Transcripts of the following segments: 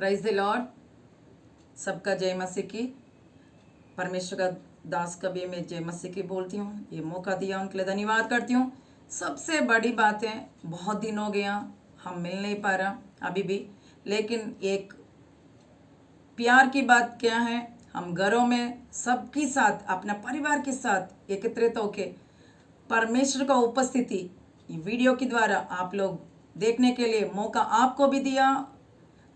Prize the Lord. सबका जय मसीह की। परमेश्वर का दास का भी मैं जय मसीह की बोलती हूँ। ये मौका दिया उनके लिए धन्यवाद करती हूँ। सबसे बड़ी बात है, बहुत दिन हो गया, हम मिल नहीं पा रहा अभी भी, लेकिन एक प्यार की बात क्या है, हम घरों में सबके साथ, अपना परिवार के साथ एकत्रित होके परमेश्वर का उपस्थिति वीडियो के द्वारा आप लोग देखने के लिए मौका आपको भी दिया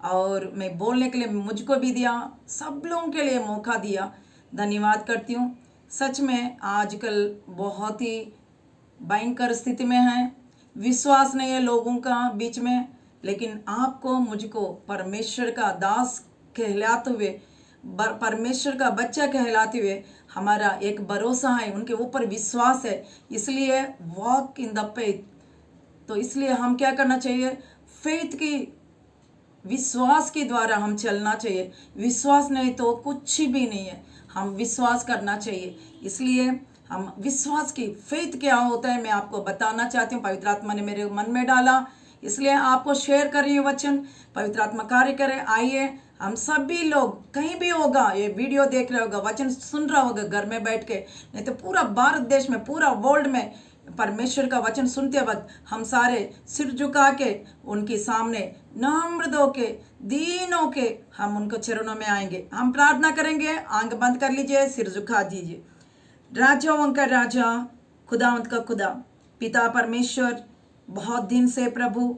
और मैं बोलने के लिए मुझको भी दिया, सब लोगों के लिए मौका दिया। धन्यवाद करती हूँ। सच में आजकल बहुत ही भयंकर स्थिति में है, विश्वास नहीं है लोगों का बीच में, लेकिन आपको मुझको परमेश्वर का दास कहलाते हुए, परमेश्वर का बच्चा कहलाते हुए हमारा एक भरोसा है, उनके ऊपर विश्वास है, इसलिए वॉक इन द फेथ। तो इसलिए हम क्या करना चाहिए, फेथ की विश्वास के द्वारा हम चलना चाहिए। विश्वास नहीं तो कुछ भी नहीं है, हम विश्वास करना चाहिए। इसलिए हम विश्वास की फेथ क्या होता है मैं आपको बताना चाहती हूँ। पवित्र आत्मा ने मेरे मन में डाला, इसलिए आपको शेयर कर रही हूँ वचन। पवित्र आत्मा कार्य करे। आइए हम सभी लोग, कहीं भी होगा ये वीडियो देख रहे होगा, वचन सुन रहा होगा घर में बैठ के, नहीं तो पूरा भारत देश में, पूरा वर्ल्ड में परमेश्वर का वचन सुनते वक्त हम सारे सिर झुका के उनके सामने नम्र होके, दीन होके हम उनको चरणों में आएंगे। हम प्रार्थना करेंगे। आंख बंद कर लीजिए, सिर झुका दीजिए। राजाओं का राजा, खुदावंत का खुदा, पिता परमेश्वर, बहुत दिन से प्रभु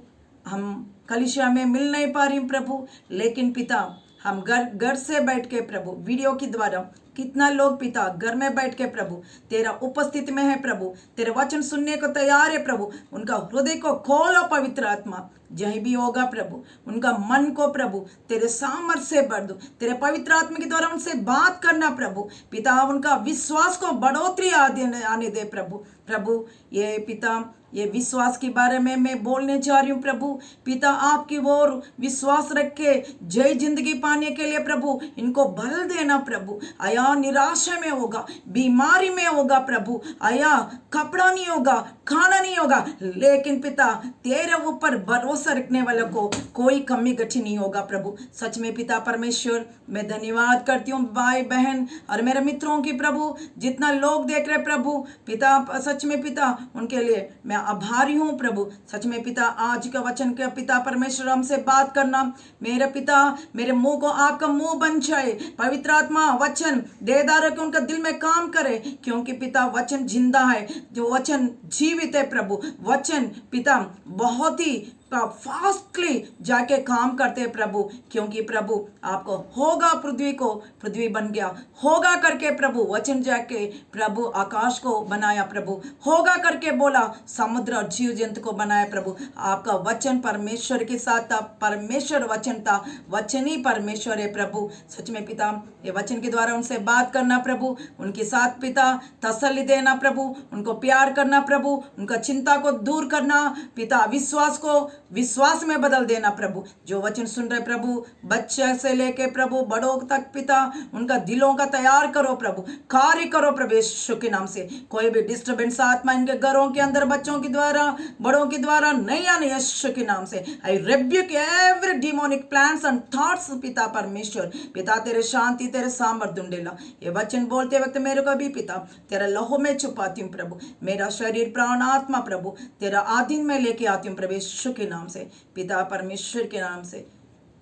हम कलीसिया में मिल नहीं पा रही प्रभु, लेकिन पिता हम घर से बैठ के प्रभु वीडियो के द्वारा कितना लोग पिता घर में बैठ के प्रभु तेरा उपस्थिति में है प्रभु, तेरे वचन सुनने को तैयार है प्रभु। उनका हृदय को खोलो पवित्र आत्मा, जहीं भी होगा प्रभु उनका मन को प्रभु तेरे सामर्थ्य से भर दो, तेरे पवित्र आत्मा के द्वारा उनसे बात करना प्रभु पिता, उनका विश्वास को बढ़ोतरी आने दे प्रभु। प्रभु ये पिता, ये विश्वास के बारे में मैं बोलने जा रही हूँ प्रभु पिता, आपकी ओर विश्वास रख के जय जिंदगी पाने के लिए प्रभु इनको बल देना प्रभु। आया निराशा में होगा, बीमारी में होगा प्रभु, आया कपड़ा नहीं होगा, खाना नहीं होगा, लेकिन पिता तेरे ऊपर भरोसा रखने वालों को कोई कमी गठी नहीं होगा प्रभु। सच में पिता परमेश्वर मैं धन्यवाद करती हूँ भाई बहन और मेरे मित्रों की प्रभु, जितना लोग देख रहे प्रभु पिता, सच में पिता उनके लिए मैं आभारी हूँ प्रभु। सच में पिता आज का वचन के पिता परमेश्वर हमसे बात करना, मेरे पिता मेरे मुंह को आपका मुंह बन जाए, पवित्र आत्मा वचन देदार के उनका दिल में काम करे, क्योंकि पिता वचन जिंदा है, जो वचन जीवित है प्रभु। वचन पिता बहुत ही फास्टली जाके काम करते हैं प्रभु, क्योंकि प्रभु आपको होगा पृथ्वी बन गया, होगा करके प्रभु वचन जाके प्रभु आकाश को बनाया प्रभु, होगा करके बोला समुद्र और जीव जंतु को बनाया प्रभु। आपका वचन परमेश्वर के साथ था, परमेश्वर वचन था, वचन ही परमेश्वर है प्रभु। सच में पिता ये वचन के द्वारा उनसे बात करना प्रभु, उनके साथ पिता तसल्ली देना प्रभु, उनको प्यार करना प्रभु, उनका चिंता को दूर करना पिता, विश्वास को विश्वास में बदल देना प्रभु। जो वचन सुन रहे प्रभु बच्चे से लेके प्रभु बड़ों तक पिता उनका दिलों का तैयार करो प्रभु, कार्य करो प्रभु यीशु के नाम से। कोई भी डिस्टर्बेंस आत्मा इनके घरों के अंदर बच्चों के द्वारा बड़ों के द्वारा नहीं आने यीशु के नाम से। आई rebuke every demonic plans and thoughts पिता परमेश्वर, पिता तेरे शांति तेरे सामर्थ्य ढूंढेला। ये वचन बोलते वक्त मेरे को भी पिता तेरा लहू में छुपाती हूँ प्रभु, मेरा शरीर प्राण आत्मा प्रभु तेरा आधीन में लेके आती हूँ प्रभु यीशु के नाम से, पिता परमेश्वर के नाम से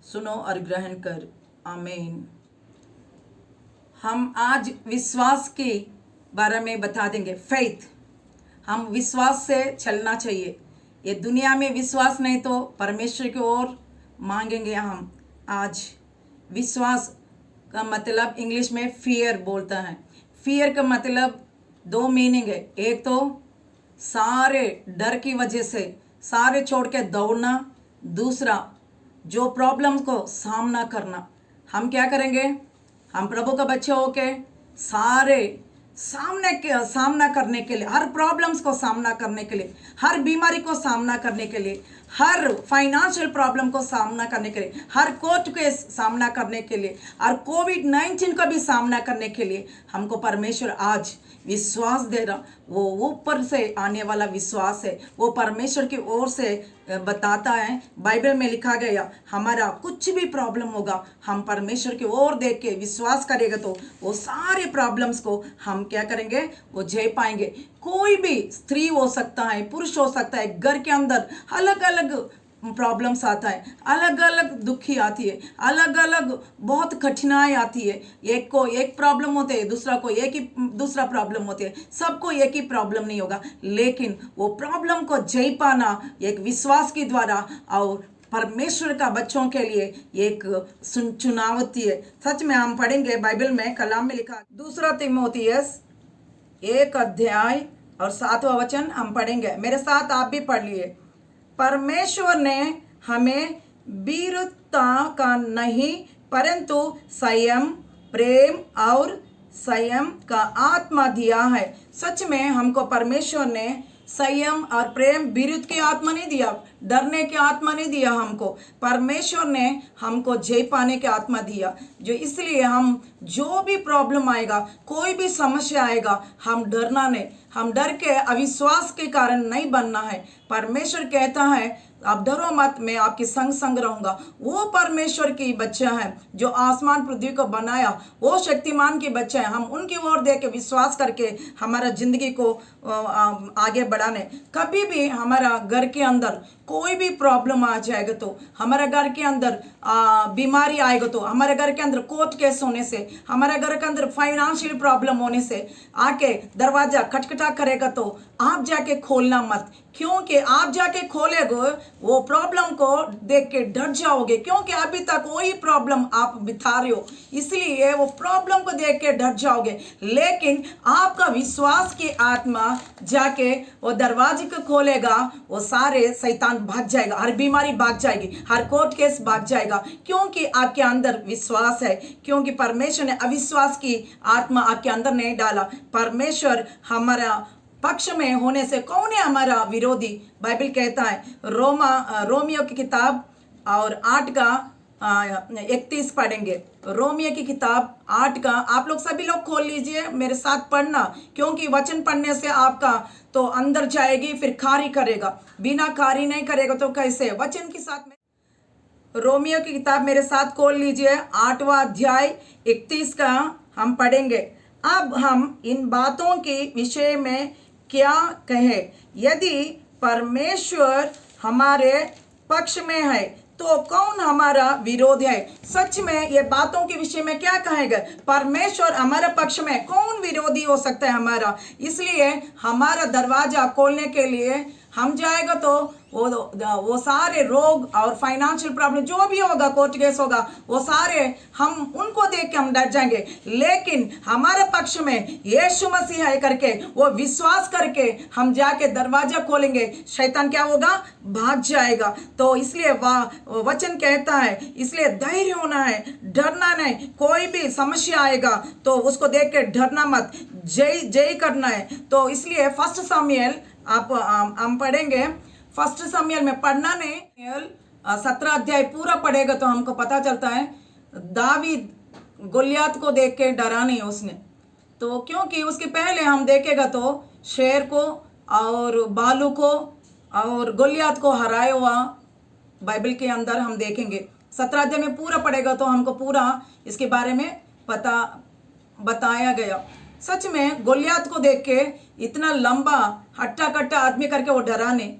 सुनो और ग्रहण कर, आमीन। हम आज विश्वास के बारे में बता देंगे, फेथ। हम विश्वास से चलना चाहिए। ये दुनिया में विश्वास नहीं तो परमेश्वर की ओर मांगेंगे हम। आज विश्वास का मतलब इंग्लिश में फियर बोलता है। फियर का मतलब दो मीनिंग है, एक तो सारे डर की वजह से सारे छोड़ के दौड़ना, दूसरा जो प्रॉब्लम को सामना करना। हम क्या करेंगे, हम प्रभु का बच्चे होके सारे सामना करने के लिए, हर प्रॉब्लम्स को सामना करने के लिए, हर बीमारी को सामना करने के लिए, हर फाइनेंशियल प्रॉब्लम को सामना करने के लिए, हर कोर्ट के सामना करने के लिए, और कोविड-19 का भी सामना करने के लिए हमको परमेश्वर आज विश्वास दे रहा। वो ऊपर से आने वाला विश्वास है, वो परमेश्वर की ओर से बताता है। बाइबल में लिखा गया, हमारा कुछ भी प्रॉब्लम होगा, हम परमेश्वर की ओर देख के विश्वास करेगा तो वो सारे प्रॉब्लम्स को हम क्या करेंगे, वो झेल पाएंगे। कोई भी स्त्री हो सकता है, पुरुष हो सकता है, घर के अंदर अलग अलग प्रॉब्लम्स आता है, अलग अलग दुखी आती है, अलग अलग बहुत कठिनाई आती है। एक को एक प्रॉब्लम होते है, दूसरा को एक ही दूसरा प्रॉब्लम होती है, सबको एक ही प्रॉब्लम नहीं होगा, लेकिन वो प्रॉब्लम को जय पाना एक विश्वास के द्वारा और परमेश्वर का बच्चों के लिए एक चुनावती है। सच में हम पढ़ेंगे बाइबल में, कलाम में लिखा, 2 तीमुथियुस 1 अध्याय और 7वां वचन हम पढ़ेंगे। मेरे साथ आप भी पढ़ लिए। परमेश्वर ने हमें वीरता का नहीं परंतु संयम, प्रेम और संयम का आत्मा दिया है। सच में हमको परमेश्वर ने संयम और प्रेम, वीरता की आत्मा नहीं दिया, डरने की आत्मा नहीं दिया हमको। परमेश्वर ने हमको जय पाने की आत्मा दिया, जो इसलिए हम जो भी प्रॉब्लम आएगा, कोई भी समस्या आएगा, हम डरना नहीं, हम डर के अविश्वास के कारण नहीं बनना है। परमेश्वर कहता है आप डरो मत, मैं आपके संग संग रहूंगा। वो परमेश्वर की बच्चा है जो आसमान पृथ्वी को बनाया, वो शक्तिमान के बच्चे हैं। हम उनकी ओर देख के विश्वास करके हमारा जिंदगी को आगे बढ़ाने। कभी भी हमारा घर के अंदर कोई भी प्रॉब्लम आ जाएगा तो, हमारे घर के अंदर बीमारी आएगा तो, हमारे घर के अंदर कोर्ट केस होने से, हमारे घर के अंदर फाइनेंशियल प्रॉब्लम होने से आके दरवाजा खटखटा करेगा तो आप जाके खोलना मत, क्योंकि आप जाके खोलेगे वो प्रॉब्लम को देख के डर जाओगे, क्योंकि अभी तक वही प्रॉब्लम आप बिता रहे हो, इसलिए वो प्रॉब्लम को देख के डर जाओगे। लेकिन आपका विश्वास की आत्मा जाके वो दरवाजे को खोलेगा, वो सारे शैतान भाग जाएगा, हर बीमारी भाग जाएगी, हर कोर्ट केस भाग जाएगा, क्योंकि आपके अंदर विश्वास है, क्योंकि परमेश्वर ने अविश्वास की आत्मा आपके अंदर नहीं डाला। परमेश्वर हमारा पक्ष में होने से कौन है हमारा विरोधी? बाइबल कहता है, रोमियो की किताब और 8 का 31 पढ़ेंगे। रोमियो की किताब 8 का, आप लोग सभी लोग खोल लीजिए, मेरे साथ पढ़ना, क्योंकि वचन पढ़ने से आपका तो अंदर जाएगी, फिर कार्य करेगा, बिना कार्य नहीं करेगा तो कैसे? वचन के साथ में रोमियो की किताब मेरे साथ खोल लीजिए, 8वां अध्याय 31 का हम पढ़ेंगे। अब हम इन बातों के विषय में क्या कहे? यदि परमेश्वर हमारे पक्ष में है तो कौन हमारा विरोध है? सच में ये बातों के विषय में क्या कहेगा? परमेश्वर हमारे पक्ष में, कौन विरोधी हो सकता है हमारा? इसलिए हमारा दरवाजा खोलने के लिए हम जाएगा तो वो सारे रोग और फाइनेंशियल प्रॉब्लम जो भी होगा, कोर्ट केस होगा, वो सारे हम उनको देख के हम डर जाएंगे। लेकिन हमारे पक्ष में यीशु मसीह है करके वो विश्वास करके हम जाके दरवाजा खोलेंगे, शैतान क्या होगा? भाग जाएगा। तो इसलिए वचन कहता है, इसलिए धैर्य होना है, डरना नहीं। कोई भी समस्या आएगा तो उसको देख के डरना मत, जय करना है। तो इसलिए 1 शमूएल हम पढ़ेंगे। 1 शमूएल में पढ़ना नहीं, 17 अध्याय पूरा पढ़ेगा तो हमको पता चलता है दावीद गोलियत को देख के डरा नहीं उसने, तो क्योंकि उसके पहले हम देखेगा तो शेर को और बालू को और गोलियत को हराया हुआ बाइबल के अंदर हम देखेंगे। 17 अध्याय में पूरा पढ़ेगा तो हमको पूरा इसके बारे में बताया गया। सच में गोलियत को देख के इतना लंबा हट्टा कट्टा आदमी करके वो डरा नहीं,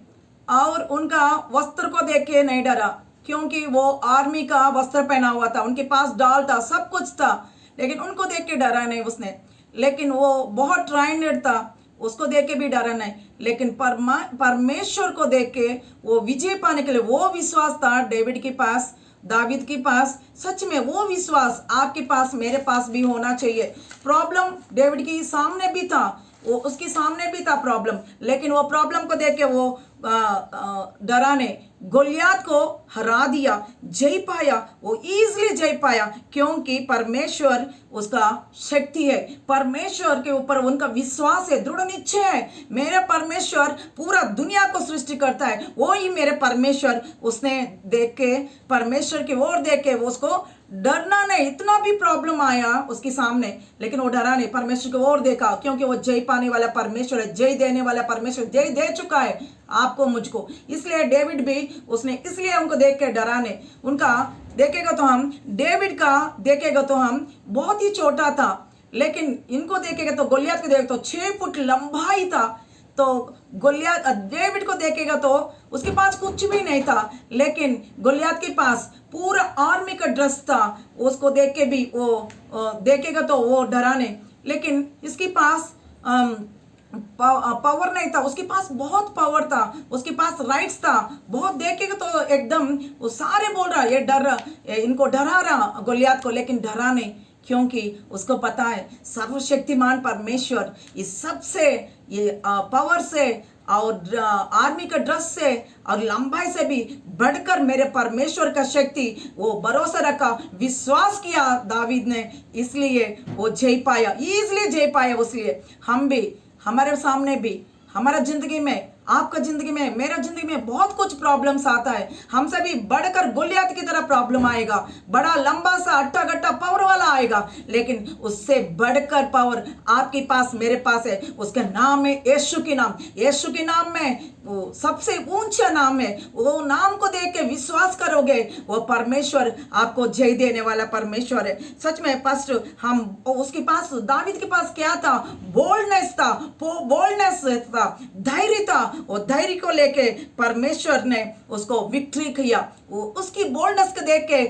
और उनका वस्त्र को देख के नहीं डरा, क्योंकि वो आर्मी का वस्त्र पहना हुआ था, उनके पास डाल था, सब कुछ था, लेकिन उनको देख के डरा नहीं उसने। लेकिन वो बहुत ट्रेंड था, उसको देख के भी डरा नहीं, लेकिन परमेश्वर को देख के वो विजय पाने के लिए वो विश्वास था डेविड के पास, दावीद के पास। सच में वो विश्वास आपके पास, मेरे पास भी होना चाहिए। प्रॉब्लम डेविड के सामने भी था, वो उसके सामने भी था प्रॉब्लम, लेकिन वो प्रॉब्लम को देख के वो डरा ने गोलियात को हरा दिया, जय पाया, वो इजीली जय पाया, क्योंकि परमेश्वर उसका शक्ति है, परमेश्वर के ऊपर उनका विश्वास है, दृढ़ निश्चय है। मेरे परमेश्वर पूरा दुनिया को सृष्टि करता है, वो ही मेरे परमेश्वर। उसने देख के, परमेश्वर की ओर देख के वो उसको डरना नहीं। इतना भी प्रॉब्लम आया उसके सामने, लेकिन वो डरा नहीं, परमेश्वर की ओर देखा, क्योंकि वो जय पाने वाला परमेश्वर है, जय देने वाला परमेश्वर, जय दे चुका है आपको, मुझको। इसलिए डेविड भी उसने इसलिए उनको देख के डरा नहीं। उनका देखेगा तो हम, डेविड का देखेगा तो हम बहुत ही छोटा था, लेकिन इनको देखेगा तो गोलियत को देखेगा तो 6 फुट लंबाई था। तो गोलियत डेविड को देखेगा तो उसके पास कुछ भी नहीं था, लेकिन गोलियत के पास पूरा आर्मी का ड्रेस था। उसको देख के भी वो देखेगा तो वो डरा नहीं, लेकिन इसके पास पावर नहीं था, उसके पास बहुत पावर था, उसके पास राइट्स था बहुत। देखेगा तो एकदम वो सारे बोल रहा, ये डर, इनको डरा रहा गोलियत को, लेकिन डरा नहीं, क्योंकि उसको पता है सर्वशक्तिमान परमेश्वर इस सबसे, ये पावर से और आर्मी का ड्रेस से और लंबाई से भी बढ़कर मेरे परमेश्वर का शक्ति, वो भरोसा रखा, विश्वास किया दावीद ने, इसलिए वो जय पाया, इजीली जय पाया। इसलिए हम भी, हमारे सामने भी, हमारा जिंदगी में, आपका जिंदगी में, मेरा जिंदगी में बहुत कुछ प्रॉब्लम्स आता है। हमसे भी बढ़कर गोलियत की तरह प्रॉब्लम आएगा, बड़ा लंबा सा अट्टा गट्टा पावर वाला आएगा, लेकिन उससे बढ़कर पावर आपके पास, मेरे पास है। उसका नाम है यीशु के नाम। यीशु के नाम में वो सबसे ऊंचा नाम है। वो नाम को देख के विश्वास करोगे, वो परमेश्वर आपको जय देने वाला परमेश्वर है। सच में फर्स्ट हम उसके पास, दावीद के पास क्या था? बोल्डनेस था, बोल्डनेस था, धैर्य था। वो धैर्य को लेके परमेश्वर ने उसको विक्ट्री किया। वो उसकी बोल्डनेस को देख के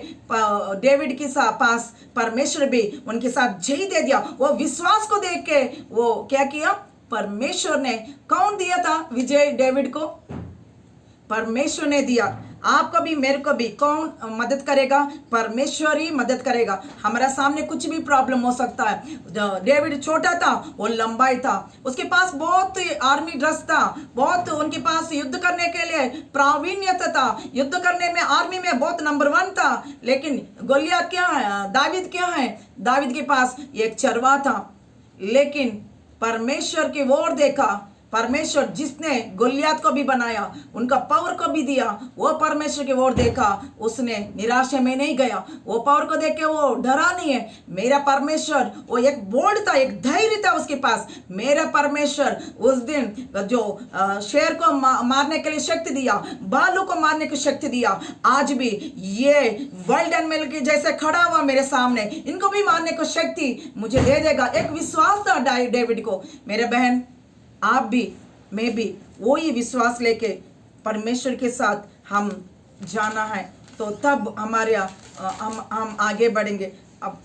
डेविड के पास परमेश्वर भी उनके साथ जय दे दिया। वो विश्वास को देख के वो क्या किया? परमेश्वर ने, कौन दिया था विजय डेविड को? परमेश्वर ने दिया। आपको भी, मेरे को भी कौन मदद करेगा? परमेश्वर ही मदद करेगा। हमारा सामने कुछ भी प्रॉब्लम हो सकता है। डेविड छोटा था, वो लंबाई था, उसके पास बहुत आर्मी ड्रेस था, बहुत उनके पास युद्ध करने के लिए प्रावीण्यता था, युद्ध करने में आर्मी में बहुत नंबर 1 था। लेकिन गोलियत क्या है? दावीद क्या है? दावीद के पास एक चरवा था, लेकिन परमेश्वर की ओर देखा। परमेश्वर जिसने गोलियत को भी बनाया, उनका पावर को भी दिया, वो परमेश्वर की ओर देखा, उसने निराशा में नहीं गया। वो पावर को देख के वो डरा नहीं है। मेरा परमेश्वर, वो एक बोल्ड था, एक धैर्य था उसके पास। मेरा परमेश्वर उस दिन जो शेर को मारने के लिए शक्ति दिया, बालू को मारने की शक्ति दिया, आज भी ये वर्ल्ड एनिमल के जैसे खड़ा हुआ मेरे सामने, इनको भी मारने को शक्ति मुझे दे देगा। एक विश्वास था डेविड को। मेरे बहन, आप भी, मैं भी वही विश्वास लेके परमेश्वर के साथ हम जाना है, तो तब हमारे हम आगे बढ़ेंगे। अब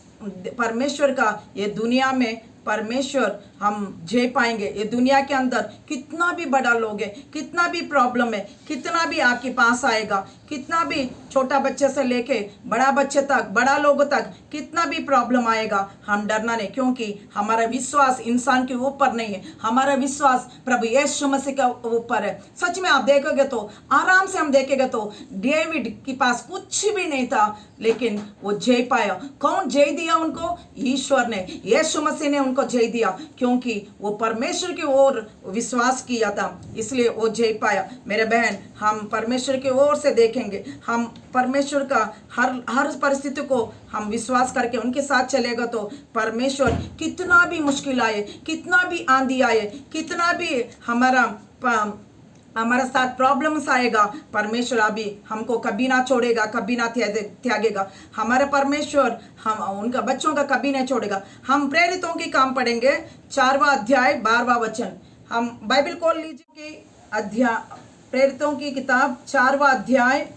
परमेश्वर का ये दुनिया में परमेश्वर हम जय पाएंगे। ये दुनिया के अंदर कितना भी बड़ा लोग है, कितना भी प्रॉब्लम है, कितना भी आपके पास आएगा, कितना भी छोटा बच्चे से लेके बड़ा बच्चे तक, बड़ा लोगों तक कितना भी प्रॉब्लम आएगा, हम डरना नहीं, क्योंकि हमारा विश्वास इंसान के ऊपर नहीं है, हमारा विश्वास प्रभु यीशु मसीह के ऊपर है। सच में आप देखोगे तो, आराम से हम देखेंगे तो, डेविड के पास कुछ भी नहीं था, लेकिन वो जय पाया। कौन जय दिया उनको? ईश्वर ने, यीशु मसीह ने उनको जय दिया, क्योंकि वो परमेश्वर की ओर विश्वास किया था, इसलिए वो जय पाया। मेरे बहन, हम परमेश्वर की ओर से देखेंगे, हम परमेश्वर का हर परिस्थिति को हम विश्वास करके उनके साथ चलेगा तो परमेश्वर कितना भी मुश्किल आए, कितना भी आंधी आए, कितना भी हमारा साथ प्रॉब्लम्स आएगा, परमेश्वर अभी हमको कभी ना छोड़ेगा, कभी ना त्यागेगा। हमारा परमेश्वर हम उनका बच्चों का कभी नहीं छोड़ेगा। हम प्रेरितों की काम पढ़ेंगे, 4वां अध्याय 12वां वचन। हम बाइबल खोल लीजिए कि प्रेरितों की किताब 4वां अध्याय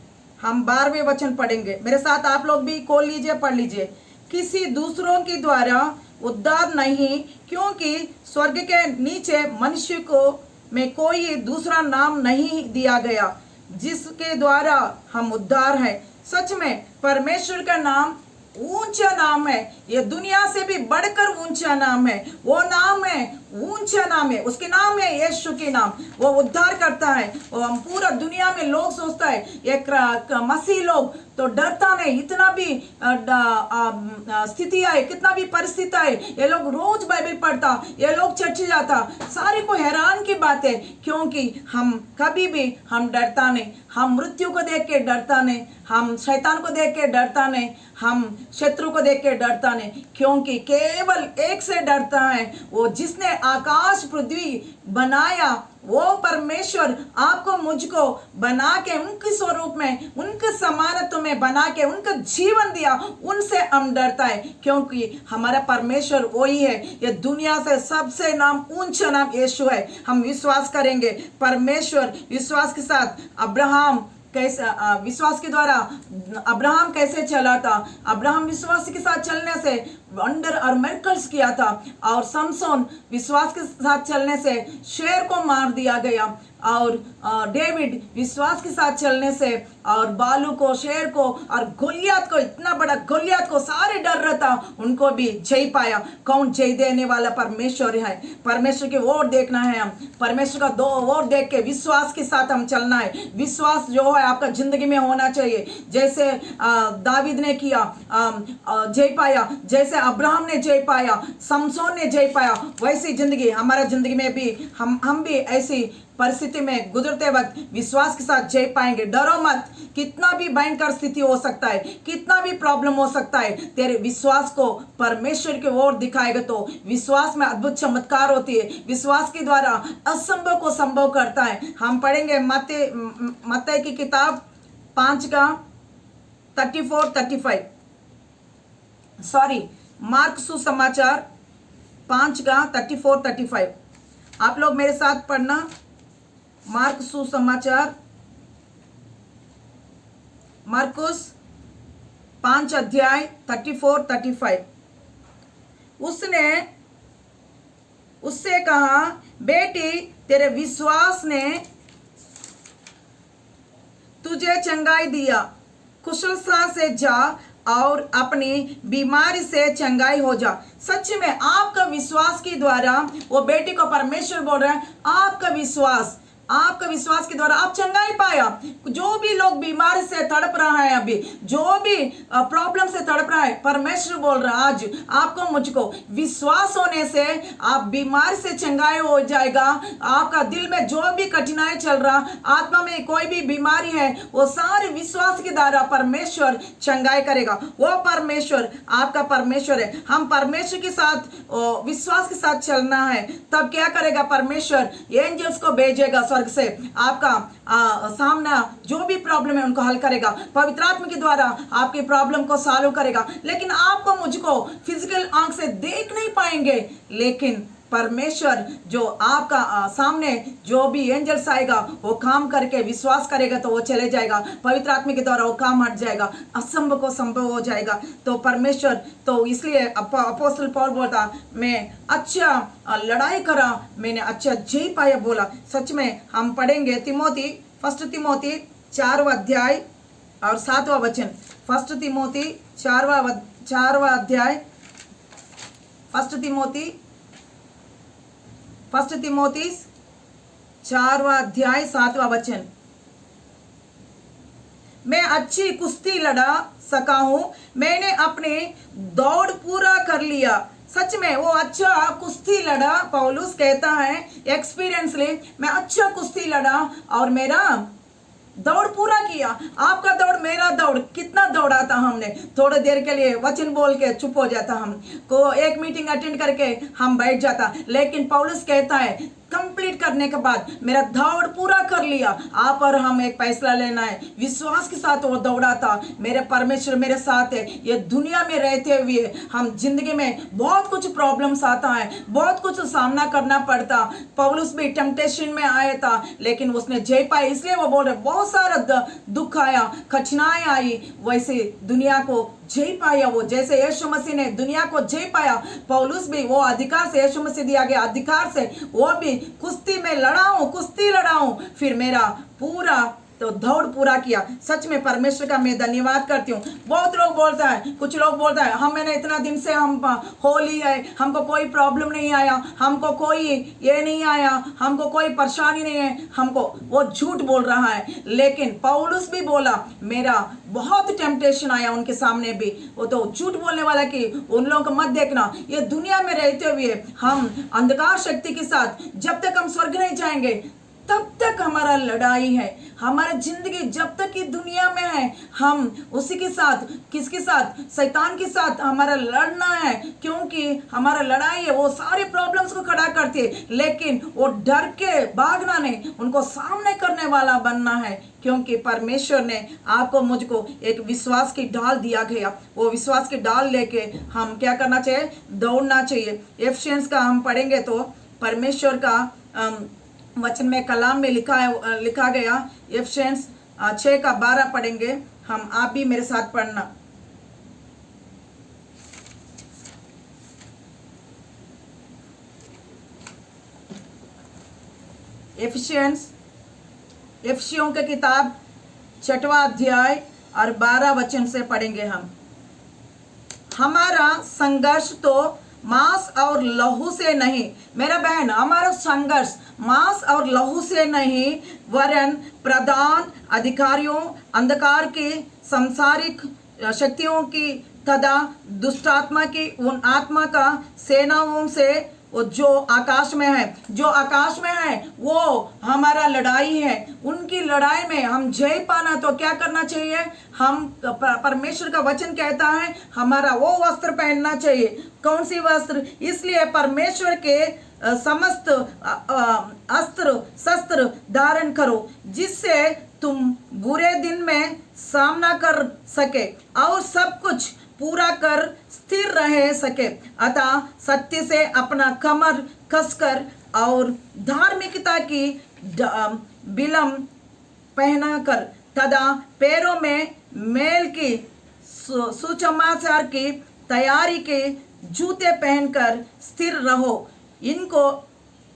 हम 12वें वचन पढ़ेंगे। मेरे साथ आप लोग भी खोल लीजिए, पढ़ लीजिए। किसी दूसरों के द्वारा उद्धार नहीं, क्योंकि स्वर्ग के नीचे मनुष्य को में कोई दूसरा नाम नहीं दिया गया जिसके द्वारा हम उद्धार है। सच में परमेश्वर का नाम ऊंचा नाम है, ये दुनिया से भी बढ़कर ऊंचा नाम है। वो नाम है, ऊंचा नाम है, उसके नाम है यीशु के नाम। वो उद्धार करता है। वो पूरा दुनिया में लोग सोचता है एक मसीह लोग तो डरता नहीं, इतना भी स्थिति आए, कितना भी परिस्थिति आए, ये लोग रोज बाइबल पढ़ता, ये लोग चर्च जाता, सारे को हैरान की बात है, क्योंकि हम कभी भी हम डरता नहीं। हम मृत्यु को देख के डरता नहीं, हम शैतान को देख के डरता नहीं, हम शत्रु को देख के डरता नहीं, क्योंकि केवल एक से डरता है, वो जिसने आकाश पृथ्वी बनाया, वो परमेश्वर आपको मुझको बना के उनके स्वरूप में, उनके समानत्व में बना के उनका जीवन दिया, उनसे हम डरता है, क्योंकि हमारा परमेश्वर वही है। ये दुनिया से सबसे नाम ऊंचा नाम यीशु है। हम विश्वास करेंगे परमेश्वर, विश्वास के साथ अब्राहम कैसे, विश्वास के द्वारा अब्राहम कैसे चला था, अब्राहम विश्वास के साथ चलने से वंडर और मिरेकल्स किया था, और समसोन विश्वास के साथ चलने से शेर को मार दिया गया, और डेविड विश्वास के साथ चलने से और बालू को, शेर को और गोलियत को, इतना बड़ा गोलियत को सारे डर रहा था, उनको भी जय पाया। कौन जय देने वाला? परमेश्वर है। परमेश्वर की ओर देखना है, हम परमेश्वर का दो ओर देख के विश्वास के साथ हम चलना है। विश्वास जो है आपका जिंदगी में होना चाहिए। जैसे दावीद ने किया, जय पाया, जैसे अब्राहम ने जय पाया, समसोन ने जय पाया, वैसी जिंदगी हमारा जिंदगी में भी हम भी ऐसी परिस्थिति में गुजरते वक्त विश्वास के साथ जय पाएंगे। डरो मत, कितना भी भयंकर स्थिति हो सकता है, कितना भी प्रॉब्लम हो सकता है, तेरे विश्वास को परमेश्वर की ओर दिखाएगा तो विश्वास में अद्भुत चमत्कार होती है। विश्वास के द्वारा असंभव को संभव करता है। हम पढ़ेंगे मत्ती की किताब 5 का 34-35, सॉरी, मार्क सुसमाचार 5 का 34-35। आप लोग मेरे साथ पढ़ना। मार्क सुसमाचार, मार्कुस 5 अध्याय 34-35। उससे कहा, बेटी, तेरे विश्वास ने तुझे चंगाई दिया, कुशलता से जा और अपनी बीमारी से चंगाई हो जा। सच में आपका विश्वास के द्वारा, वो बेटी को परमेश्वर बोल रहा है, आपका विश्वास के द्वारा आप चंगाई पाया। जो भी लोग बीमारी से तड़प रहा है, अभी जो भी प्रॉब्लम से तड़प रहा है, परमेश्वर बोल रहा है आज आपको मुझको विश्वास होने से आप बीमारी से चंगाई हो जाएगा। आपका दिल में जो भी कठिनाई चल रहा, आत्मा में कोई भी बीमारी है, वो सारे विश्वास के द्वारा परमेश्वर चंगाई करेगा। वो परमेश्वर आपका परमेश्वर है। हम परमेश्वर के साथ विश्वास के साथ चलना है, तब क्या करेगा परमेश्वर? एंजल्स को भेजेगा स्वर्ग से, आपका सामना जो भी प्रॉब्लम है उनको हल करेगा। पवित्र आत्मा के द्वारा आपकी प्रॉब्लम को सॉल्व करेगा। लेकिन आपको मुझको फिजिकल आंख से देख नहीं पाएंगे, लेकिन परमेश्वर जो आपका सामने जो भी एंजल्स आएगा, वो काम करके विश्वास करेगा तो वो चले जाएगा। पवित्र आत्मा के द्वारा वो काम हट जाएगा, असंभव को संभव हो जाएगा। तो परमेश्वर, तो इसलिए अपोस्तल पौल बोलता, मैं अच्छा लड़ाई करा, मैंने अच्छा जय पाया बोला। सच में हम पढ़ेंगे फर्स्ट तिमोथी 4वां अध्याय और 7वां वचन। फर्स्ट तिमोथी 4वां अध्याय, फर्स्ट तिमोथी 4वां अध्याय 7वां वचन। मैं अच्छी कुश्ती लड़ा सका हूं, मैंने अपने दौड़ पूरा कर लिया। सच में वो अच्छा कुश्ती लड़ा। पौलुस कहता है एक्सपीरियंस ले, मैं अच्छा कुश्ती लड़ा और मेरा दौड़ पूरा किया। आपका दौड़, मेरा दौड़, कितना दौड़ा था हमने। थोड़ी देर के लिए वचन बोल के चुप हो जाता, हम को एक मीटिंग अटेंड करके हम बैठ जाता, लेकिन पौलुस कहता है कंप्लीट करने के बाद मेरा दौड़ पूरा कर लिया। आप और हम एक फैसला लेना है, विश्वास के साथ वो दौड़ा था। मेरे परमेश्वर मेरे साथ है। ये दुनिया में रहते हुए हम जिंदगी में बहुत कुछ प्रॉब्लम्स आता है, बहुत कुछ सामना करना पड़ता। पौलुस भी टेम्पटेशन में आया था, लेकिन उसने जय पाया। इसलिए वो बोल रहे बहुत सारा दुख आया, कठिनाई आई, वैसे दुनिया को जय पाया। वो जैसे यीशु मसीह ने दुनिया को जय पाया, पौलुस भी वो अधिकार से, यीशु मसीह दिया गया अधिकार से, वो भी कुश्ती में कुश्ती लड़ाऊं, फिर मेरा पूरा तो दौड़ पूरा किया। सच में परमेश्वर का मैं धन्यवाद करती हूँ। बहुत लोग बोलता है, कुछ लोग बोलता है हम मैंने इतना दिन से हम होली है, हमको कोई प्रॉब्लम नहीं आया, हमको कोई ये नहीं आया, हमको कोई परेशानी नहीं है, हमको, वो झूठ बोल रहा है। लेकिन पौलुस भी बोला मेरा बहुत टेम्पटेशन आया उनके सामने भी, वो तो झूठ बोलने वाला कि उन लोगों को मत देखना। ये दुनिया में रहते हुए हम अंधकार शक्ति के साथ जब तक हम स्वर्ग नहीं जाएंगे तब तक हमारा लड़ाई है। हमारा जिंदगी जब तक की दुनिया में है हम उसी के साथ, किसके साथ, शैतान के साथ हमारा लड़ना है। क्योंकि हमारा लड़ाई है, वो सारे प्रॉब्लम्स को खड़ा करती है, लेकिन वो डर के भागना नहीं, उनको सामने करने वाला बनना है। क्योंकि परमेश्वर ने आपको मुझको एक विश्वास की ढाल दिया गया, वो विश्वास की ढाल लेके हम क्या करना चाहिए, दौड़ना चाहिए। एफिशिएंस का हम पढ़ेंगे तो परमेश्वर का वचन में कलाम में लिखा गया, एफिशिएंस 6:12 पढ़ेंगे हम, आप भी मेरे साथ पढ़ना। एफिसियों की किताब 6वां अध्याय और 12 वचन से पढ़ेंगे हम। हमारा संघर्ष तो मांस और लहू से नहीं, मेरा बहन, हमारा संघर्ष मांस और लहू से नहीं, वरन प्रधान अधिकारियों, अंधकार के सांसारिक शक्तियों की तथा दुष्टात्मा की उन आत्मा का सेनाओं से वो जो आकाश में है, जो आकाश में है वो हमारा लड़ाई है। उनकी लड़ाई में हम जय पाना तो क्या करना चाहिए, हम परमेश्वर का वचन कहता है हमारा वो वस्त्र पहनना चाहिए। कौन सी वस्त्र? इसलिए परमेश्वर के समस्त अस्त्र शस्त्र धारण करो, जिससे तुम बुरे दिन में सामना कर सके और सब कुछ पूरा कर स्थिर रह सके। अतः सत्य से अपना कमर कसकर और धार्मिकता की बिलम पहना कर तथा पैरों में मेल की सुसमाचार की तैयारी के जूते पहनकर स्थिर रहो। इनको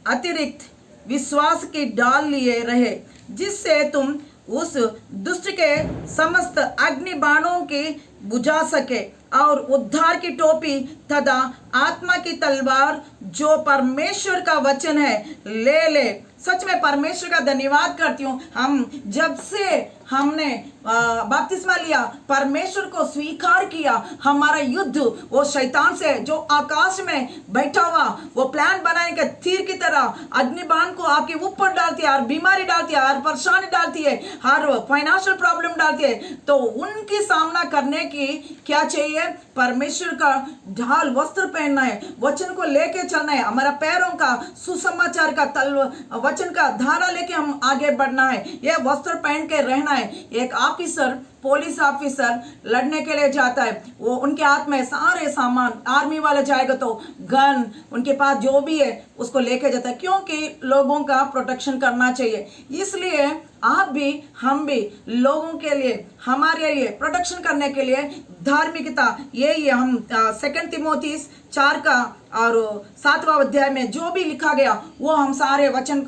अतिरिक्त विश्वास की ढाल लिए रहे, जिससे तुम उस दुष्ट के समस्त अग्नि बाणों की बुझा सके, और उद्धार की टोपी तथा आत्मा की तलवार जो परमेश्वर का वचन है ले। सच में परमेश्वर का धन्यवाद करती हूँ। हम जब से हमने बपतिस्मा लिया, परमेश्वर को स्वीकार किया, हमारा युद्ध वो शैतान से जो आकाश में बैठा हुआ वो प्लान बनाने के तीर की तरह अग्निबाण को आपके ऊपर डालती है, हर बीमारी डालती है, हर परेशानी डालती है, हर फाइनेंशियल प्रॉब्लम डालती है। तो उनकी सामना करने की क्या चाहिए, परमेश्वर का ढाल वस्त्र पहनना है, वचन को लेके चलना है, हमारा पैरों का सुसमाचार का वचन का धारा लेके हम आगे बढ़ना है, ये वस्त्र पहन के रहना है। एक ऑफिसर, पुलिस ऑफिसर लड़ने के लिए जाता है, वो उनके हाथ में सारे सामान, आर्मी वाला जाएगा तो गन, उनके पास जो भी है उसको लेके जाता है, क्योंकि लोगों का प्रोटेक्शन करना चाहिए। इसलिए आप भी हम भी लोगों के लिए, हमारे लिए प्रोटेक्शन करने के लिए धार्मिकता, यही हम 2 तिमोथी 4 का और 7वां अध्याय में जो भी लिखा गया वो हम सारे वचन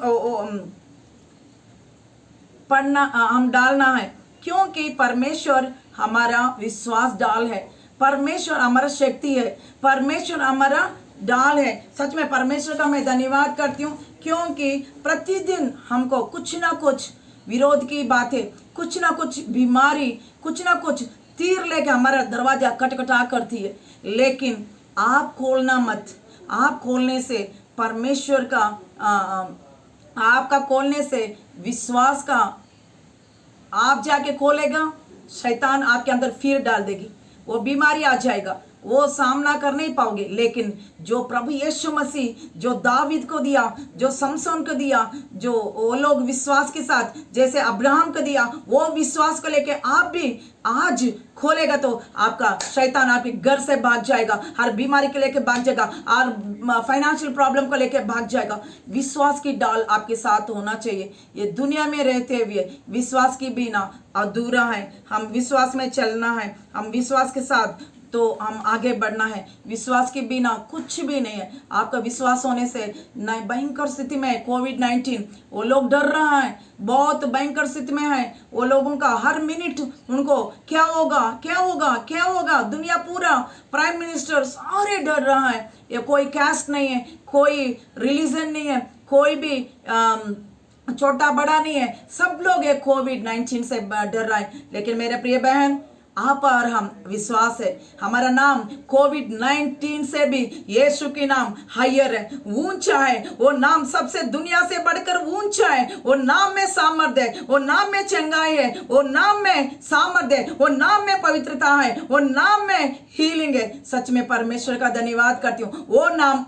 पढ़ना, हम डालना है। क्योंकि परमेश्वर हमारा विश्वास डाल है, परमेश्वर हमारा शक्ति है, परमेश्वर हमारा डाल है। सच में परमेश्वर का मैं धन्यवाद करती हूँ, क्योंकि प्रतिदिन हमको कुछ ना कुछ विरोध की बातें, कुछ ना कुछ बीमारी, कुछ ना कुछ तीर लेके हमारा दरवाजा खटखटा करती है। लेकिन आप खोलना मत, आप खोलने से परमेश्वर का आपका खोलने से विश्वास का आप जाके खोलेगा, शैतान आपके अंदर फिर डाल देगी, वो बीमारी आ जाएगा, वो सामना कर नहीं पाओगे। लेकिन जो प्रभु यीशु मसीह जो दावीद को दिया, जो समसन को दिया, जो वो लोग विश्वास के साथ जैसे अब्राहम को दिया, वो विश्वास को लेके आप भी आज खोलेगा तो आपका शैतान आपके घर से भाग जाएगा, हर बीमारी के लेके भाग जाएगा, हर फाइनेंशियल प्रॉब्लम को लेके भाग जाएगा। विश्वास की डाल आपके साथ होना चाहिए। ये दुनिया में रहते हुए विश्वास की बिना अधूरा है, हम विश्वास में चलना है, हम विश्वास के साथ तो हम आगे बढ़ना है। विश्वास के बिना कुछ भी नहीं है। आपका विश्वास होने से न भयंकर स्थिति में कोविड-19 वो लोग डर रहा है, बहुत भयंकर स्थिति में है वो लोगों का। हर मिनट उनको क्या होगा क्या होगा क्या होगा, दुनिया पूरा प्राइम मिनिस्टर सारे डर रहा है। ये कोई कास्ट नहीं है, कोई रिलीजन नहीं है, कोई भी छोटा बड़ा नहीं है, सब लोग ये कोविड-19 से डर रहा है। लेकिन मेरे प्रिय बहन, आप और हम विश्वास है, हमारा नाम कोविड-19 से भी यीशु की नाम हायर है, ऊंचा है। वो नाम सबसे दुनिया से बढ़कर ऊंचा है। वो नाम में सामर्थ्य है, वो नाम में चंगाई है, वो नाम में सामर्थ्य है, वो नाम में पवित्रता है, वो नाम में हीलिंग है। सच में परमेश्वर का धन्यवाद करती हूँ। वो नाम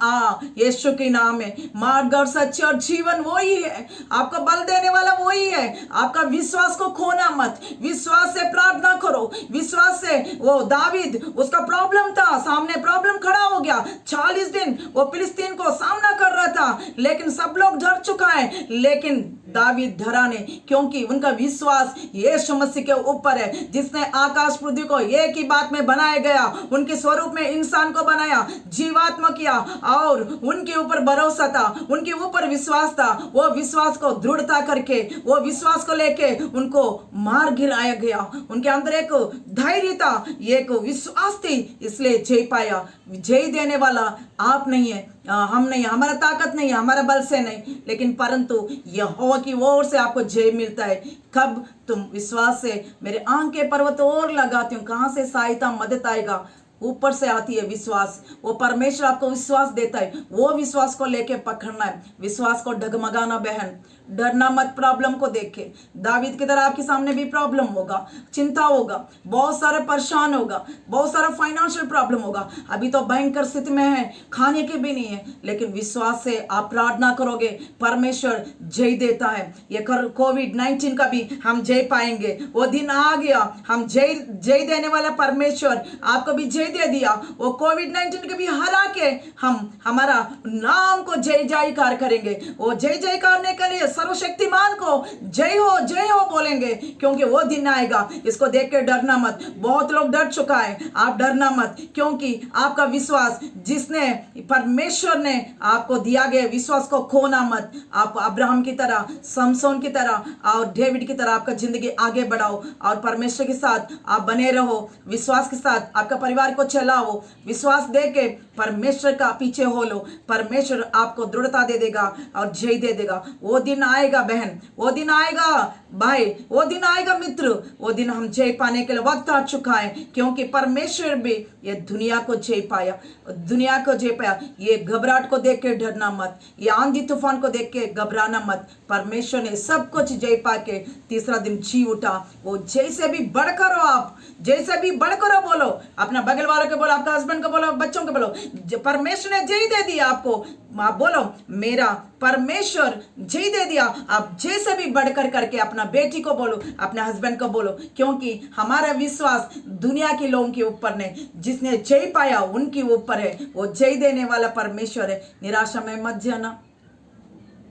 यीशु की नाम है। मार्ग और सच्चे और जीवन वही है, आपको बल देने वाला वही है। आपका विश्वास को खोना मत, विश्वास से प्रार्थना करो। विश्वास से वो दावीद, उसका प्रॉब्लम था, सामने प्रॉब्लम खड़ा हो गया। 40 दिन वो फिलिस्तीन को सामना कर रहा था, लेकिन सब लोग डर चुका है, लेकिन दावीद डरा नहीं, क्योंकि उनका विश्वास यीशु मसीह के ऊपर है, जिसने आकाश पृथ्वी को एक ही बात में बनाया गया, उनके स्वरूप में इंसान को बनाया, जीवात्मा किया, और उनके ऊपर भरोसा था, उनके ऊपर विश्वास था। वो विश्वास को दृढ़ता करके, वो विश्वास को लेके उनको मार गिराया गया। उनके अंदर एक धैर्य था, एक विश्वास थी, इसलिए जय पाया। जय देने वाला आप नहीं है, हम नहीं, हमारा ताकत नहीं है, हमारा बल से नहीं, लेकिन परंतु यहोवा की ओर से आपको जय मिलता है। कब तुम विश्वास से मेरे आंख के पर्वत और लगाती हूँ, कहाँ से सहायता मदद आएगा? ऊपर से आती है विश्वास। वो परमेश्वर आपको विश्वास देता है, वो विश्वास को लेके पकड़ना है, विश्वास को डगमगाना। बहन, डरना मत प्रॉब्लम को देख के। दावीद की तरह आपके सामने भी प्रॉब्लम होगा, चिंता होगा, बहुत सारे परेशान होगा, बहुत सारा फाइनेंशियल प्रॉब्लम होगा। अभी तो भयंकर स्थिति में है, खाने के भी नहीं है, लेकिन विश्वास से आप प्रार्थना करोगे, परमेश्वर जय देता है। ये कोविड-19 का भी हम जय पाएंगे। वो दिन आ गया, हम जय देने वाला परमेश्वर आपको भी जय दे दिया। वो कोविड-19 के भी हरा के हम हमारा नाम को जय जयकार करेंगे। वो जय जयकार करने के लिए सर्वशक्तिमान को जय हो बोलेंगे, क्योंकि वो दिन आएगा। इसको देख के डरना मत। बहुत लोग डर चुका है, आप डरना मत, क्योंकि आपका विश्वास जिसने परमेश्वर ने आपको दिया गया विश्वास को खोना मत। आप अब्राहम की तरह, समसोन की तरह और डेविड की तरह आपका जिंदगी आगे बढ़ाओ, और परमेश्वर के साथ आप बने रहो। विश्वास के साथ आपका परिवार को चलाओ। विश्वास दे के परमेश्वर का पीछे हो लो, परमेश्वर आपको दृढ़ता दे देगा और जय दे देगा। वो दिन आएगा बहन, वो दिन आएगा भाई, वो दिन आएगा मित्र, वो दिन हम जय पाने के लिए वक्त आ चुका है, क्योंकि परमेश्वर भी ये दुनिया को जय पाया, दुनिया को जय पाया। ये घबराहट को देख के डरना मत, ये आंधी तूफान को देख के घबराना मत। परमेश्वर ने सब कुछ जय पा के तीसरा दिन जी उठा। वो जैसे भी बढ़कर हो, आप जैसे भी बढ़कर हो, बोलो अपना बगल वालों को बोलो, आपका हस्बैंड को बोलो, बच्चों को बोलो, परमेश्वर ने जय दे दिया आपको। आप बोलो, मेरा परमेश्वर जय दे दिया। आप जैसे भी बढ़कर करके अपना बेटी को बोलो, अपने हस्बैंड को बोलो, क्योंकि हमारा विश्वास दुनिया के लोगों के ऊपर नहीं, जिसने जय पाया उनके ऊपर है। वो जय देने वाला परमेश्वर है। निराशा में मत जाना,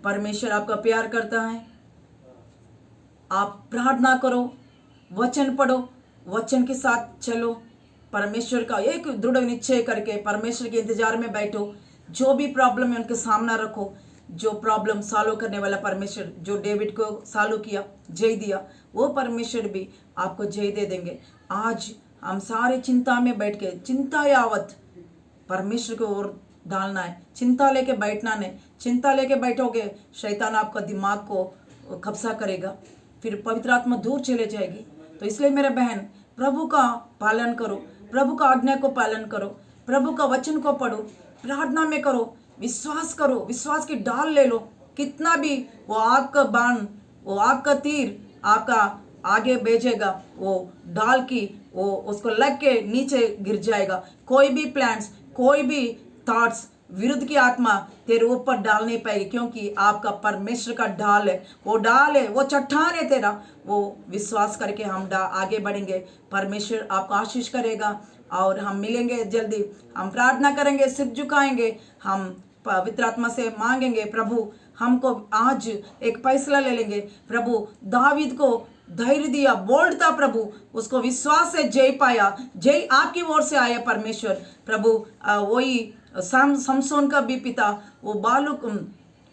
परमेश्वर आपका प्यार करता है। आप प्रार्थना करो, वचन पढ़ो, वचन के साथ चलो, परमेश्वर का एक दृढ़ निश्चय करके परमेश्वर के इंतजार में बैठो। जो भी प्रॉब्लम है उनके सामना रखो। जो प्रॉब्लम सॉल्व करने वाला परमेश्वर, जो डेविड को सॉल्व किया, जय दिया, वो परमेश्वर भी आपको जय दे देंगे। आज हम सारे चिंता में बैठ के, चिंता यावत परमेश्वर को ओर डालना है। चिंता लेके बैठना नहीं। चिंता लेके बैठोगे, शैतान आपका दिमाग को कब्जा करेगा, फिर पवित्र आत्मा दूर चले जाएगी। तो इसलिए मेरे बहन, प्रभु का पालन करो, प्रभु का आज्ञा को पालन करो, प्रभु का वचन को पढ़ो, प्रार्थना में करो, विश्वास करो, विश्वास की डाल ले लो। कितना भी वो आग का बाण, वो आग का तीर आपका आगे भेजेगा, वो डाल की वो उसको लग के नीचे गिर जाएगा। कोई भी प्लान्स, कोई भी थॉट्स, विरुद्ध की आत्मा तेरे ऊपर डाल नहीं पाएगी, क्योंकि आपका परमेश्वर का ढाल है। वो ढाल है, वो चट्टान है तेरा। वो विश्वास करके हम आगे बढ़ेंगे। परमेश्वर आपको आशीष करेगा, और हम मिलेंगे जल्दी। हम प्रार्थना करेंगे, सिर झुकाएंगे, हम पवित्र आत्मा से मांगेंगे, प्रभु हमको आज एक फैसला ले लेंगे। प्रभु दावीद को धैर्य दिया, बोल्ड था प्रभु, उसको विश्वास से जय पाया। जय आपकी ओर से आया परमेश्वर प्रभु। वही समसोन का भी पिता, वो बालू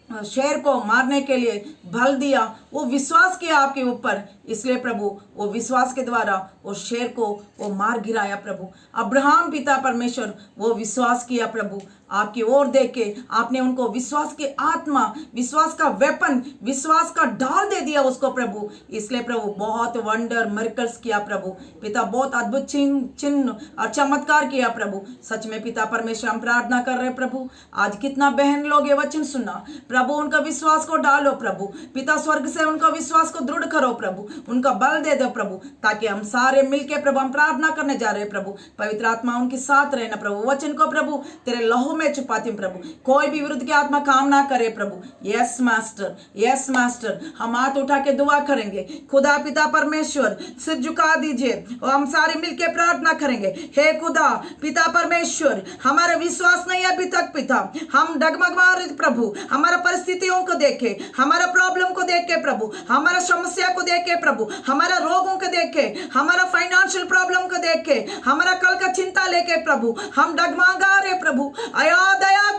शेर को मारने के लिए बल दिया, वो विश्वास किया आपके ऊपर, इसलिए प्रभु वो विश्वास के द्वारा वो शेर को वो मार गिराया प्रभु। अब्राहम पिता परमेश्वर वो विश्वास किया प्रभु, आपकी ओर देख के आपने उनको विश्वास की आत्मा, विश्वास का वेपन, विश्वास का ढाल दे दिया उसको प्रभु। इसलिए प्रभु बहुत वंडर मिरेकल्स किया प्रभु पिता, बहुत अद्भुत चिन्ह और चमत्कार किया प्रभु। सच में पिता परमेश्वर हम प्रार्थना कर रहे प्रभु, आज कितना बहन लोग ये वचन सुना प्रभु, उनका विश्वास को डालो प्रभु पिता, स्वर्ग से उनका विश्वास को दृढ़ करो प्रभु, उनका बल दे दो प्रभु, ताकि हम सारे मिलके प्रभु हम प्रार्थना करने जा रहे हैं प्रभु। पवित्र आत्मा उनके साथ रहना प्रभु, वचन को प्रभु तेरे लहू में छुपाती हूं प्रभु, कोई भी विरुद्ध की आत्मा काम ना करे प्रभु। यस मास्टर, यस मास्टर, हम हाथ उठा के दुआ करेंगे। खुदा पिता परमेश्वर सिर झुका दीजिए और हम सारे मिलके प्रार्थना करेंगे। हे खुदा पिता परमेश्वर, हमारा विश्वास नहीं अभी तक पिता, हम डगमगा रहे प्रभु, हमारा परिस्थितियों को देखे, हमारा प्रॉब्लम को देख के प्रभु, हमारा समस्या को देख के प्रभु, हमारा रोगों को देख के, हमारा फाइनेंशियल प्रॉब्लम को देख के, हमारा कल का चिंता लेके प्रभु हम डगमगा रहे प्रभु। आया दया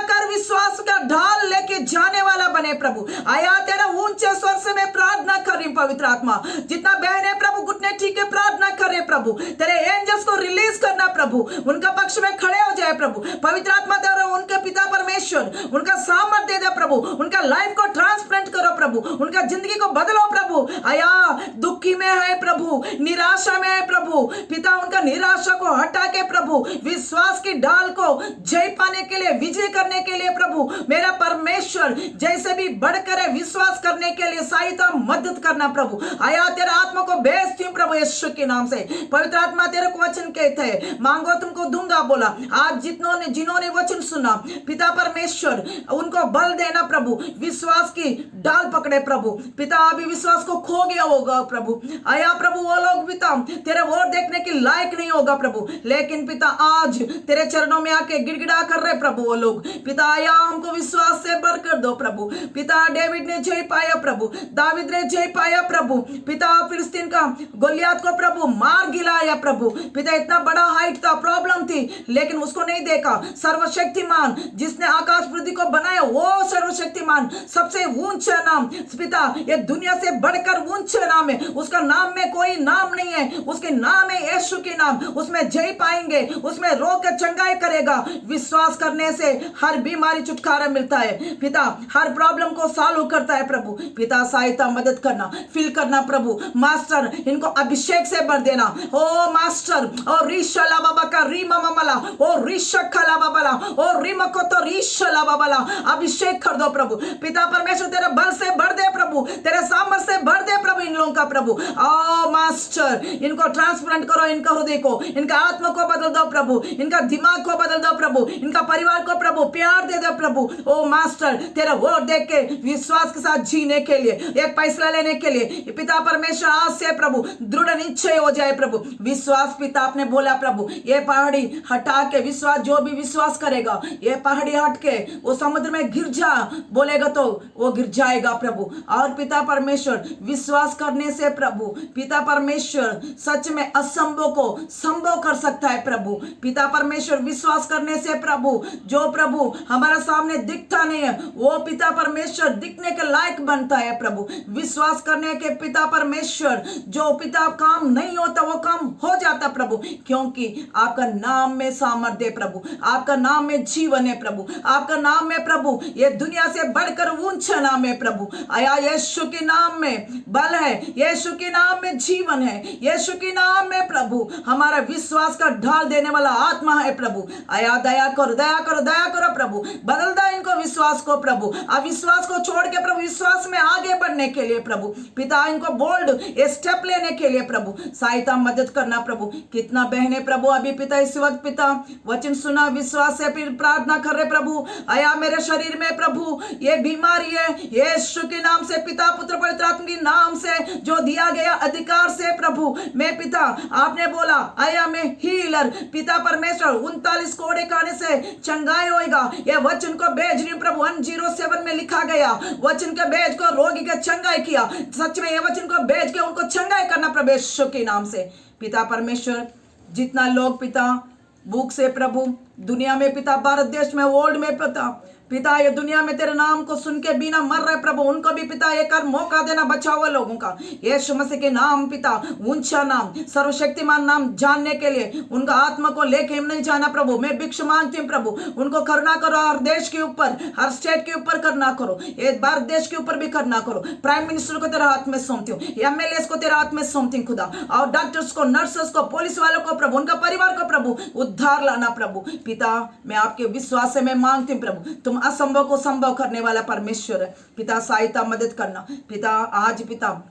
कर विश्वास का ढाल लेके जाने वाला बने प्रभु। आया तेरा ऊंचे स्वर से मैं प्रार्थना कर रही पवित्र आत्मा, जितना बहन है प्रभु घुटने ठीक है प्रार्थना कर रहे प्रभु, तेरे एंजल्स को रिलीज करना प्रभु, उनका पक्ष में खड़े हो जाए प्रभु। पवित्र आत्मा तेरा उनके पिता परमेश्वर उनका सामर्थ दे दे प्रभु, उनका लाइफ को ट्रांसप्लेंट करो प्रभु, उनका जिंदगी को बदलो प्रभु। आया दुखी में है प्रभु, निराशा में है प्रभु पिता, उनका निराशा को हटा के प्रभु विश्वास की ढाल को जय पाने के लिए, विजय करने के लिए प्रभु मेरा परमेश्वर जैसे भी बढ़कर है विश्वास करने के लिए सहायता मदद करना प्रभु। आया तेरा आत्मा को भेजती हूं प्रभु यीशु के नाम से। पवित्र आत्मा तेरे को वचन कहते हैं मांगो तुमको दूंगा बोला। आज जिन्होंने वचन सुना पिता परमेश्वर उनको बल देना प्रभु, विश्वास की डाल पकड़े प्रभु पिता। अभी विश्वास को खो गया होगा प्रभु, आया प्रभु वो लोग पिता तेरे ओर देखने के लायक नहीं होगा प्रभु, लेकिन पिता आज तेरे चरणों में आके गिड़गिड़ा कर रहे प्रभु वो लोग पिता। आया हमको विश्वास से भर कर दो प्रभु पिता। डेविड ने जय पाया प्रभु, दाविद ने जय पाया प्रभु पिता, फिलिस्तीन का गोलियत को प्रभु मार गिराया प्रभु पिता। इतना बड़ा हाइट था, प्रॉब्लम थी, लेकिन उसको नहीं देखा। सर्वशक्तिमान जिसने आकाश पृथ्वी को बनाया वो सर्वशक्तिमान, सबसे ऊंचा नाम पिता, ये दुनिया से बढ़कर ऊंचा नाम है, उसका नाम में कोई नाम नहीं है, उसके नाम है यीशु के नाम, उसमें जय पाएंगे, उसमें रोग का चंगाई करेगा। विश्वास करने से हर बीमारी छुटकारा मिलता है पिता, हर प्रॉब्लम को सॉल्व करता है प्रभु पिता। सहायता मदद करना, फिल करना प्रभु मास्टर, इनको अभिषेक से भर देना ओ मास्टर। और रिशला बाबा का रीमा ममला, ओ रिशखला बाबा, ओ रीमा को तो रिशला बाबा, अभिषेक कर दो प्रभु पिता परमेश्वर। तेरे बल से भर दे प्रभु, तेरे सामर्थ से भर दे प्रभु इन लोगों का प्रभु। ओ मास्टर इनको ट्रांसप्लांट करो, इनका हृदय को, इनका आत्मा को बदल दो प्रभु, इनका दिमाग को बदल दो प्रभु, इनका परिवार को प्रभु प्यार दे दो प्रभु। ओ मास्टर तेरा वोट देख के विश्वास के साथ जीने के लिए, एक फैसला लेने के लिए पिता परमेश्वर आज से प्रभु दृढ़ निश्चय हो जाए प्रभु। विश्वास पिता आपने बोला प्रभु ये पहाड़ी हटा के, विश्वास जो भी विश्वास करेगा ये पहाड़ी हट के वो समुद्र में गिर जा बोलेगा तो वो गिर जाएगा प्रभु। और पिता परमेश्वर विश्वास करने से प्रभु पिता परमेश्वर सच में असंभव को संभव कर सकता है प्रभु पिता परमेश्वर। विश्वास करने से प्रभु जो प्रभु हमारा सामने दिखता नहीं है वो पिता परमेश्वर दिखने के लायक बनता है प्रभु। विश्वास करने के पिता परमेश्वर जो पिता काम नहीं होता वो काम हो जाता प्रभु, क्योंकि आपका नाम में सामर्थ्य प्रभु, आपका नाम में जीवन है प्रभु, आपका नाम में प्रभु ये दुनिया से बढ़कर ऊंचा नाम है प्रभु। आया यीशु के नाम में बल है, यीशु के नाम में जीवन है, यीशु के नाम में प्रभु हमारा विश्वास का ढाल देने वाला आत्मा है प्रभु। आया दया करो, दया करो, दया करो प्रभु, बदल दो इनको विश्वास को प्रभु। अविश्वास को छोड़ के प्रभु विश्वास में आगे बढ़ने के लिए प्रभु पिता, इनको बोल्ड स्टेप लेने के लिए प्रभु सहायता मदद करना प्रभु। कितना बहने प्रभु अभी पिता इस वक्त पिता वचन सुना, विश्वास से फिर प्रार्थना कर रहे प्रभु। आया मेरे शरीर में प्रभु ये बीमारी है, यीशु के नाम से पिता पुत्र पवित्र आत्मा के नाम से जो दिया गया अधिकार से प्रभु मैं पिता, आपने बोला आई एम ए हीलर पिता परमेश्वर, 39 कोड़े खाने से चंगाई होएगा। ये वचन को भेज रही हूं प्रभु, 107 में लिखा गया वचन के भेज को रोगी के चंगाई किया। सच में ये वचन को भेज के उनको चंगाई करना प्रभु यीशु के नाम से। पिता परमेश्वर, जितना लोग पिता भूख से प्रभु दुनिया में पिता, भारत देश में, वर्ल्ड में पिता ये दुनिया में तेरे नाम को सुन के बिना मर रहे प्रभु, उनको भी पिता एक और मौका देना बचाओ हुए लोगों का। यीशु मसीह के नाम पिता, ऊंचा नाम, सर्वशक्तिमान नाम जानने के लिए उनका आत्मा को लेके नहीं जाना प्रभु। मैं भिक्ष मांगती हूँ प्रभु, उनको करुणा करो, हर देश के ऊपर, हर स्टेट के ऊपर करुणा करो, एक भारत देश के ऊपर भी करुणा करो। प्राइम मिनिस्टर को तेरा हाथ में सौंपती हूँ, MLAs को तेरा हाथ में सौंपती हूँ खुदा, और डॉक्टर्स को, नर्सेस को, पुलिस वालों को प्रभु, उनका परिवार को प्रभु उद्धार लाना प्रभु। पिता मैं आपके विश्वास से मैं मांगती हूँ प्रभु, तुम असंभव को संभव करने वाला परमेश्वर है पिता, सहायता मदद करना पिता। आज पिता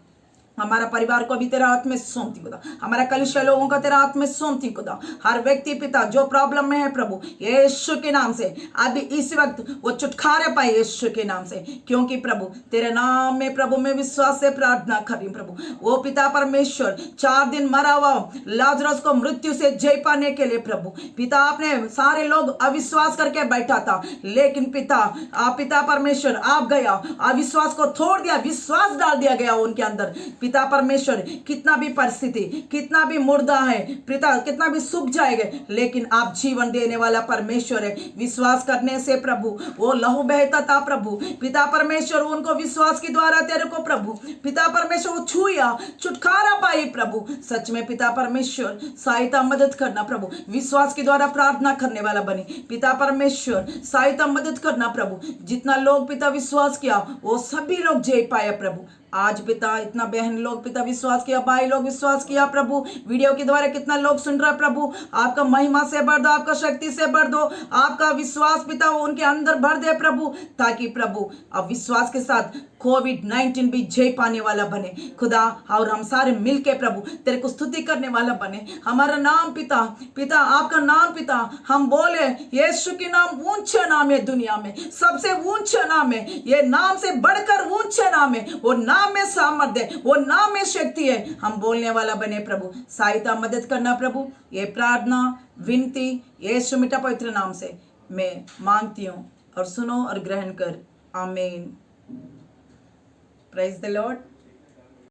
हमारा परिवार को भी तेरा हाथ में सौंपती खुदा, हमारा कलिशा लोगों का तेरा हाथ में सौंपती खुदा। हर व्यक्ति पिता जो प्रॉब्लम में है प्रभु यीशु के नाम से अभी इस वक्त वो छुटकारा पाए यीशु के नाम से, क्योंकि प्रभु तेरे नाम में प्रभु मैं विश्वास से प्रार्थना कर रही हूं प्रभु। वो पिता परमेश्वर 4 दिन मरा हुआ लाजरस को मृत्यु से जय पाने के लिए प्रभु पिता आपने सारे लोग अविश्वास करके बैठा था, लेकिन पिता आप पिता परमेश्वर आप गया, अविश्वास को छोड़ दिया, विश्वास डाल दिया गया उनके अंदर पिता परमेश्वर। कितना भी परिस्थिति, कितना भी मुर्दा है पिता, कितना भी सूख जाएगा, लेकिन आप जीवन देने वाला परमेश्वर है। विश्वास करने से प्रभु वो लहू बहता था प्रभु पिता परमेश्वर, उनको विश्वास के द्वारा तेरे को प्रभु पिता परमेश्वर वो छुआ, छुटकारा पाई प्रभु। सच में पिता परमेश्वर सहायता मदद करना प्रभु, विश्वास के द्वारा प्रार्थना करने वाला बने पिता परमेश्वर, सहायता मदद करना प्रभु। जितना लोग पिता विश्वास किया वो सभी लोग जय पाए प्रभु। आज पिता इतना बहन लोग पिता विश्वास किया, भाई लोग विश्वास किया प्रभु, वीडियो के द्वारा कितना लोग सुन रहा है प्रभु, आपका महिमा से भर दो, आपका शक्ति से भर दो, आपका विश्वास पिता उनके अंदर भर दे प्रभु, ताकि प्रभु अब विश्वास के साथ कोविड-19 भी जय पाने वाला बने खुदा, और हम सारे मिलके प्रभु तेरे को स्तुति करने वाला बने। हमारा नाम पिता, पिता आपका नाम पिता, हम बोले यीशु के नाम ऊंचा नाम है, दुनिया में सबसे ऊंचा नाम है, ये नाम से बढ़कर ऊंचा नाम है, वो नाम में सामर्थ्य, वो नाम में शक्ति है। हम बोलने वाला बने प्रभु, सहायता मदद करना प्रभु। ये प्रार्थना विनती यीशु मिठा पवित्र नाम से मैं मांगती हूँ, और सुनो और ग्रहण कर, आमीन। Praise the Lord.